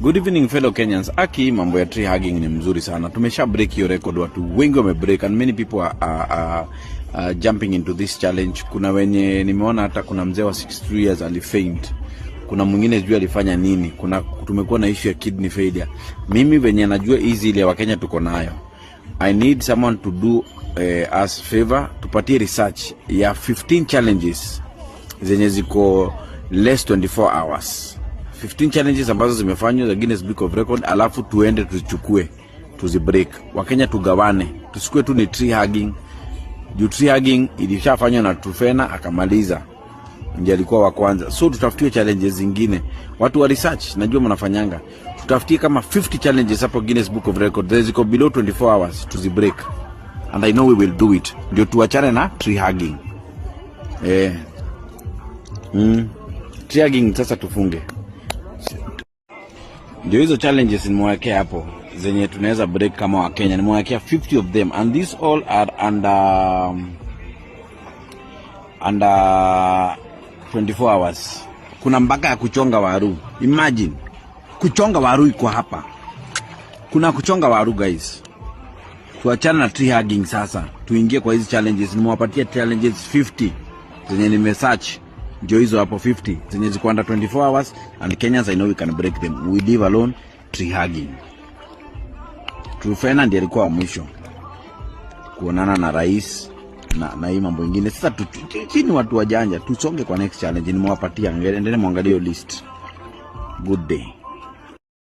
Good evening fellow Kenyans. Aki, mambo ya tree hugging ni mzuri sana. Tumesha break your record, watu wengi wame break and many people are jumping into this challenge. Kuna wenye nimeona hata kuna mzee wa 63 years alifaint. Kuna mwingine sijui alifanya nini. Tumekuwa na issue ya kidney failure. Mimi venye najua easy ile wa Kenya tuko nayo. I need someone to do us favor, tupatie research ya 15 challenges zenye ziko less 24 hours. 15 challenges ambazo zimefanywa za Guinness Book of Record, alafu tuende tuzichukue, tuzibreak. Wakenya tugawane, tusikue tu ni tree hugging. Juu tree hugging ilishafanywa na Trufena akamaliza, ndiye alikuwa wa kwanza. So tutafutie challenges zingine. Watu wa research najua mnafanyanga. Tutafutie kama 50 challenges hapo Guinness Book of Record ziko below 24 hours, tuzibreak. And I know we will do it. Ndio tuachane na tree hugging. Tree hugging sasa tufunge. Ndio hizo challenges nimewekea hapo zenye tunaweza break kama wa Kenya. Nimewekea 50 of them and these all are under 24 hours. Kuna mpaka ya kuchonga waru. Imagine kuchonga waru iko hapa. Kuna kuchonga waru guys. Tuachana na tree hugging sasa. Tuingie kwa hizi challenges. Nimewapatia challenges 50 zenye nimesearch. Ndio hizo hapo 50 zenye ziko under 24 hours and Kenyans I know we can break them. We leave alone tree hugging. Trufena ndiye alikuwa wa mwisho kuonana na rais na hii mambo mengine. Sasa chini watu wajanja tusonge kwa next challenge. Nimewapatia, endelee muangalie list. Good day.